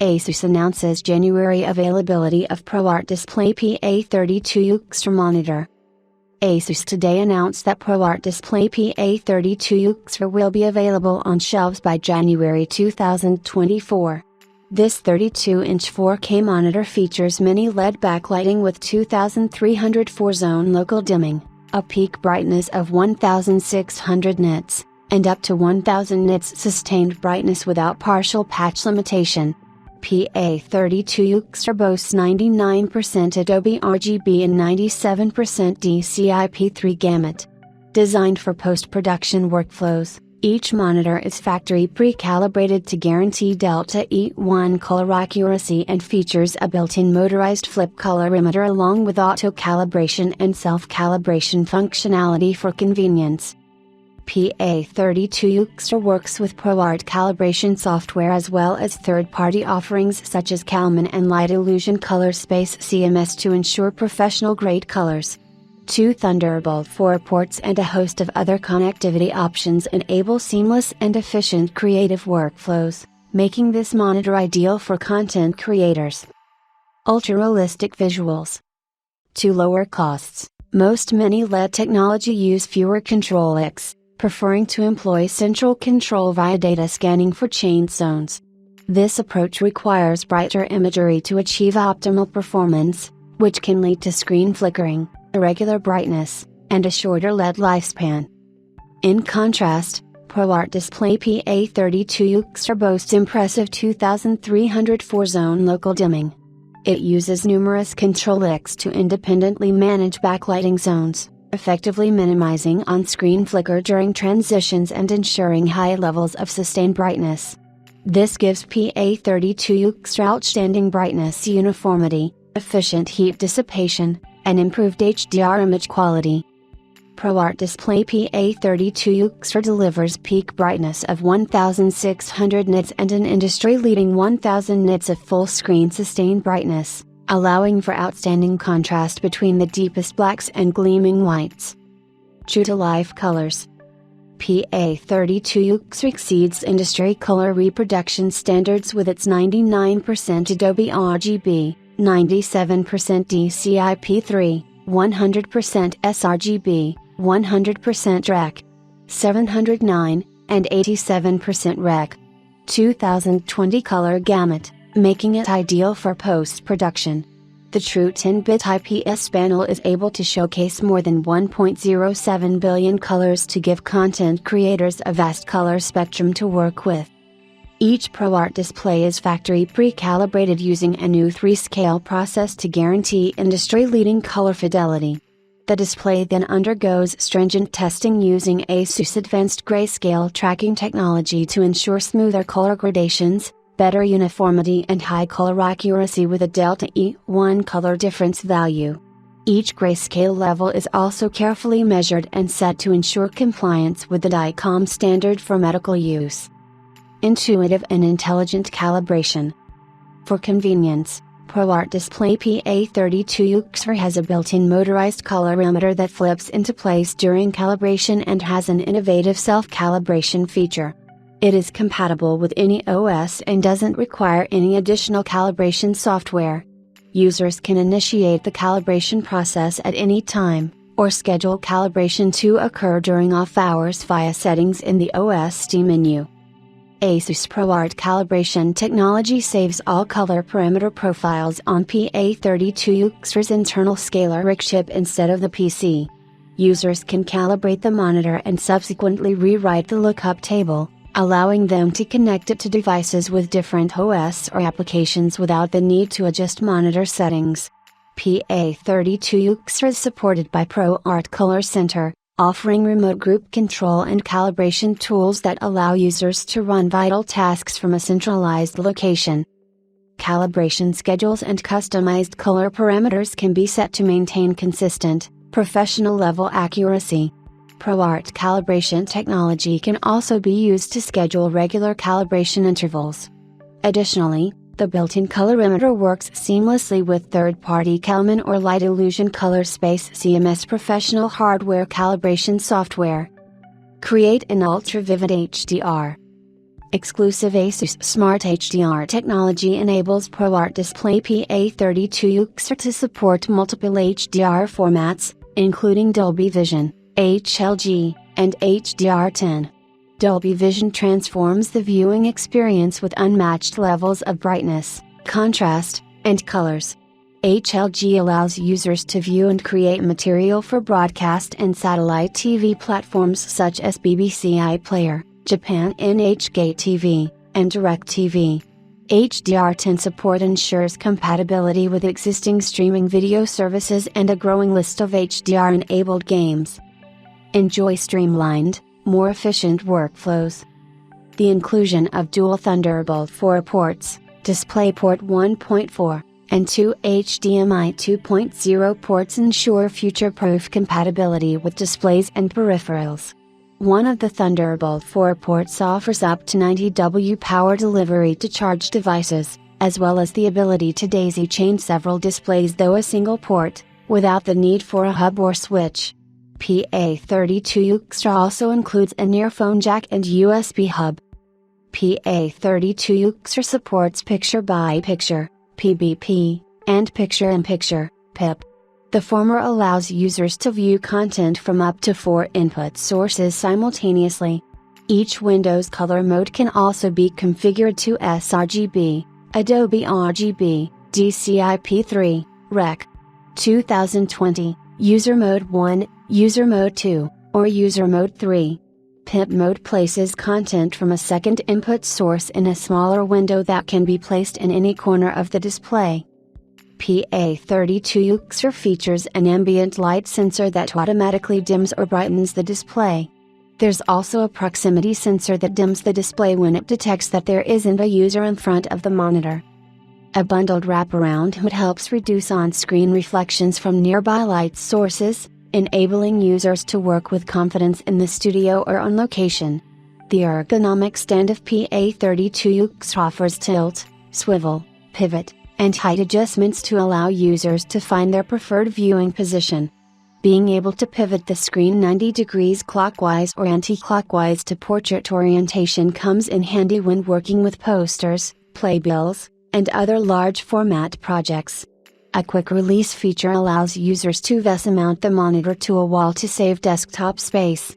ASUS announces January availability of ProArt Display PA32UCXR monitor. ASUS today announced that ProArt Display PA32UCXR will be available on shelves by January 2024. This 32-inch 4K monitor features mini LED backlighting with 2304 zone local dimming, a peak brightness of 1600 nits, and up to 1000 nits sustained brightness without partial patch limitation. PA32UCXR boasts 99% Adobe RGB and 97% DCI-P3 gamut. Designed for post-production workflows, each monitor is factory pre-calibrated to guarantee Delta E1 color accuracy and features a built-in motorized flip colorimeter along with auto-calibration and self-calibration functionality for convenience. PA32UCXR works with ProArt calibration software as well as third-party offerings such as Calman and Light Illusion Color Space CMS to ensure professional-grade colors. 2 Thunderbolt 4 ports and a host of other connectivity options enable seamless and efficient creative workflows, making this monitor ideal for content creators. Ultra-realistic visuals. To lower costs, most mini LED technology use fewer control links, preferring to employ central control via data scanning for chain zones. This approach requires brighter imagery to achieve optimal performance, which can lead to screen flickering, irregular brightness, and a shorter LED lifespan. In contrast, ProArt Display PA32UCXR boasts impressive 2304 zone local dimming. It uses numerous control links to independently manage backlighting zones, effectively minimizing on-screen flicker during transitions and ensuring high levels of sustained brightness. This gives PA32UCXR outstanding brightness uniformity, efficient heat dissipation, and improved HDR image quality. ProArt Display PA32UCXR delivers peak brightness of 1600 nits and an industry-leading 1000 nits of full-screen sustained brightness, allowing for outstanding contrast between the deepest blacks and gleaming whites. True-to-life colors. PA32UCXR exceeds industry color reproduction standards with its 99% Adobe RGB, 97% DCI-P3, 100% sRGB, 100% REC, 709, and 87% REC. 2020 color gamut, making it ideal for post-production. The true 10-bit IPS panel is able to showcase more than 1.07 billion colors to give content creators a vast color spectrum to work with. Each ProArt display is factory pre-calibrated using a new 3-scale process to guarantee industry-leading color fidelity. The display then undergoes stringent testing using ASUS advanced grayscale tracking technology to ensure smoother color gradations, better uniformity and high color accuracy with a Delta E1 color difference value. Each grayscale level is also carefully measured and set to ensure compliance with the DICOM standard for medical use. Intuitive and intelligent calibration. For convenience, ProArt Display PA32UCXR has a built-in motorized colorimeter that flips into place during calibration and has an innovative self-calibration feature. It is compatible with any OS and doesn't require any additional calibration software. Users can initiate the calibration process at any time, or schedule calibration to occur during off hours via settings in the OS menu. ASUS ProArt calibration technology saves all color parameter profiles on PA32UCXR's internal scalar RIC chip instead of the PC. Users can calibrate the monitor and subsequently rewrite the lookup table, allowing them to connect it to devices with different OS or applications without the need to adjust monitor settings. PA32UCXR is supported by ProArt Color Center, offering remote group control and calibration tools that allow users to run vital tasks from a centralized location. Calibration schedules and customized color parameters can be set to maintain consistent, professional-level accuracy. ProArt calibration technology can also be used to schedule regular calibration intervals. Additionally, the built-in colorimeter works seamlessly with third-party Calman or Light Illusion Color Space CMS professional hardware calibration software. Create an ultra-vivid HDR. Exclusive ASUS Smart HDR technology enables ProArt display PA32UCXR to support multiple HDR formats, including Dolby Vision, HLG, and HDR10. Dolby Vision transforms the viewing experience with unmatched levels of brightness, contrast, and colors. HLG allows users to view and create material for broadcast and satellite TV platforms such as BBC iPlayer, Japan NHK TV, and DirecTV. HDR10 support ensures compatibility with existing streaming video services and a growing list of HDR-enabled games. Enjoy streamlined, more efficient workflows. The inclusion of dual Thunderbolt 4 ports, DisplayPort 1.4, and 2 HDMI 2.0 ports ensure future-proof compatibility with displays and peripherals. One of the Thunderbolt 4 ports offers up to 90W power delivery to charge devices, as well as the ability to daisy-chain several displays through a single port, without the need for a hub or switch. PA32UCXR also includes an earphone jack and USB hub. PA32UCXR supports picture-by-picture, PBP, and picture-in-picture, PIP. The former allows users to view content from up to 4 input sources simultaneously. Each window's color mode can also be configured to sRGB, Adobe RGB, DCI-P3, Rec. 2020, User Mode 1, User Mode 2, or User Mode 3. PIP mode places content from a second input source in a smaller window that can be placed in any corner of the display. PA32UCXR features an ambient light sensor that automatically dims or brightens the display. There's also a proximity sensor that dims the display when it detects that there isn't a user in front of the monitor. A bundled wraparound hood helps reduce on-screen reflections from nearby light sources, enabling users to work with confidence in the studio or on location. The ergonomic stand of PA32UCXR offers tilt, swivel, pivot, and height adjustments to allow users to find their preferred viewing position. Being able to pivot the screen 90 degrees clockwise or anti-clockwise to portrait orientation comes in handy when working with posters, playbills, and other large format projects. A quick release feature allows users to VESA mount the monitor to a wall to save desktop space.